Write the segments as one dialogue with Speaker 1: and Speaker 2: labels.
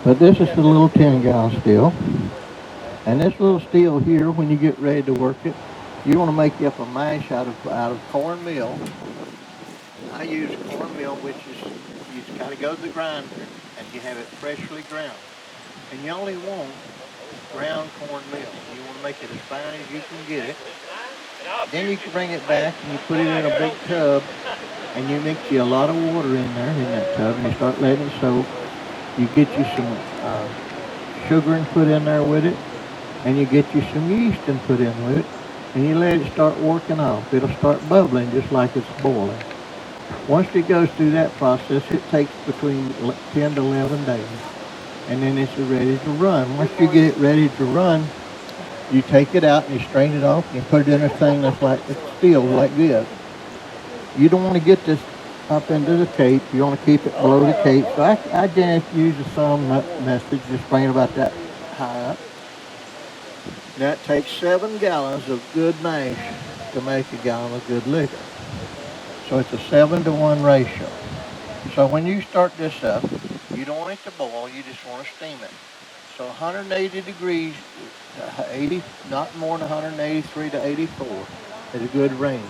Speaker 1: But this is a little 10-gallon still. And this little steel here, when you get ready to work it, you want to make up a mash out of cornmeal. I use cornmeal, which is you just got to go to the grinder and you have it freshly ground. And you only want ground cornmeal. You want to make it as fine as you can get it. Then you can bring it back and you put it in a big tub and you mix you a lot of water in there in that tub and you start letting it soak. You get you some sugar and put in there with it, and you get you some yeast and put in with it, and you let it start working off. It'll start bubbling just like it's boiling. Once it goes through that process, it takes between 10 to 11 days, and then it's ready to run. Once you get it ready to run, you take it out and you strain it off and you put it in a thing that's like it's steel like this. You don't want to get this up into the cape. You want to keep it below the cape. So I just use a thumb message, just bring it about that high up. That takes 7 gallons of good mash to make a gallon of good liquor. So it's a 7-to-1 ratio. So when you start this up, you don't want it to boil, you just want to steam it. So 180 degrees, 80, not more than 183 to 84 is a good range.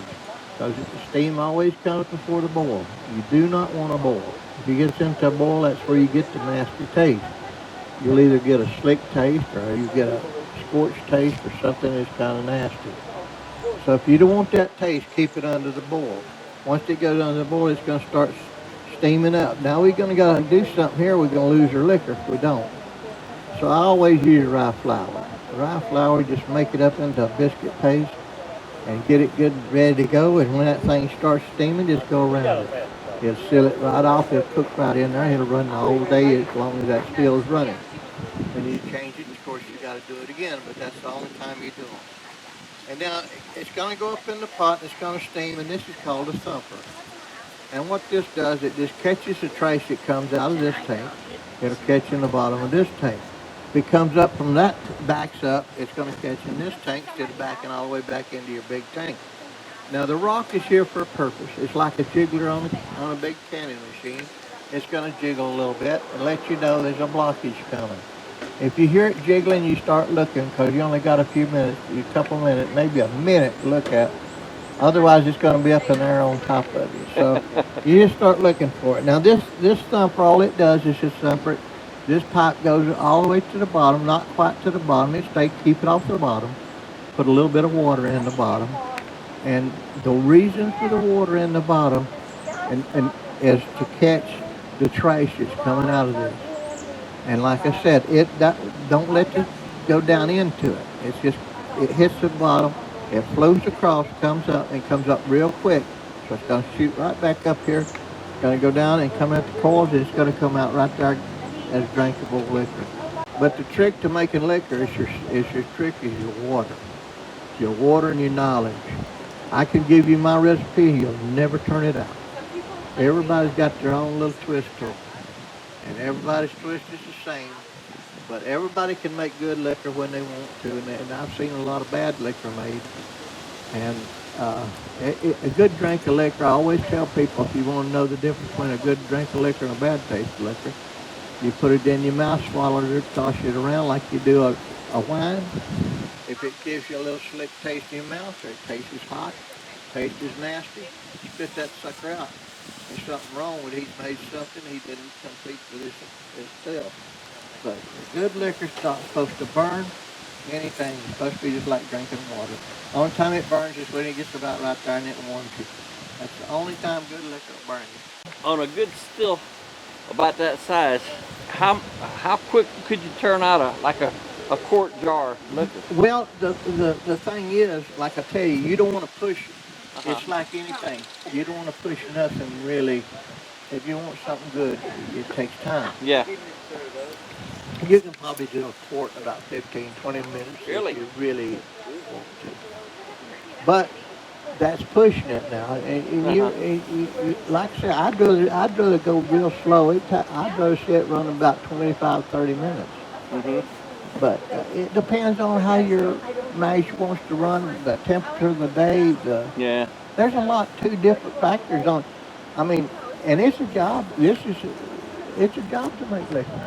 Speaker 1: Because the steam always comes before the boil. You do not want to boil. If you get into a boil, that's where you get the nasty taste. You'll either get a slick taste or you get a scorched taste or something that's kind of nasty. So if you don't want that taste, keep it under the boil. Once it goes under the boil, it's going to start steaming up. Now we're going to gotta do something here. We're going to lose our liquor if we don't. So I always use rye flour. Rye flour, just make it up into a biscuit paste and get it good and ready to go. And when that thing starts steaming, just go around it. It'll seal it right off. It'll cook right in there. It'll run the whole day as long as that steel is running. When you change it, of course, you got to do it again, but that's the only time you do it. And now it's going to go up in the pot, and it's going to steam, and this is called a thumper. And what this does, it just catches the trace that comes out of this tank. It'll catch in the bottom of this tank. If it comes up from that, backs up, it's going to catch in this tank instead of backing all the way back into your big tank. Now the rock is here for a purpose. It's like a jiggler on a big canning machine. It's going to jiggle a little bit and let you know there's a blockage coming. If you hear it jiggling, you start looking because you only got a few minutes, a couple minutes, maybe a minute to look at. Otherwise, it's going to be up in there on top of you. So you just start looking for it. Now this thumper, all it does is just thumper it. This pipe goes all the way to the bottom, not quite to the bottom. It stays, keep it off the bottom. Put a little bit of water in the bottom. And the reason for the water in the bottom and is to catch the trash that's coming out of this. And like I said, don't let it go down into it. It's just, it hits the bottom, it flows across, comes up real quick. So it's going to shoot right back up here. It's going to go down and come at the coils, and it's going to come out right there as drinkable liquor. But the trick to making liquor is your trick is your water. Your water and your knowledge. I can give you my recipe, you'll never turn it out. Everybody's got their own little twist to it. And everybody's twist is the same. But everybody can make good liquor when they want to. And I've seen a lot of bad liquor made. And a good drink of liquor, I always tell people, if you want to know the difference between a good drink of liquor and a bad taste of liquor, you put it in your mouth, swallow it, toss it around like you do a wine. If it gives you a little slick taste in your mouth, or it tastes hot, taste is nasty, spit that sucker out. There's something wrong with it. He's made something he didn't compete with himself. But good liquor's not supposed to burn anything. It's supposed to be just like drinking water. The only time it burns is when it gets about right there and it warms you. That's the only time good liquor will burn you.
Speaker 2: On a good still about that size, how quick could you turn out a quart jar of liquor?
Speaker 1: Well, the thing is, like I tell you, you don't want to push it. It's like anything. You don't want to push nothing really. If you want something good, it takes time.
Speaker 2: Yeah.
Speaker 1: You can probably do a quart in about 15, 20 minutes
Speaker 2: Really?
Speaker 1: if you really want to. But that's pushing it now. And like I said, I'd rather go real slow. I'd rather see it run about 25, 30 minutes.
Speaker 2: Mm-hmm.
Speaker 1: But it depends on how your mash wants to run, the temperature of the day.
Speaker 2: Yeah.
Speaker 1: There's two different factors on. I mean, and it's a job. It's a job to make liquor.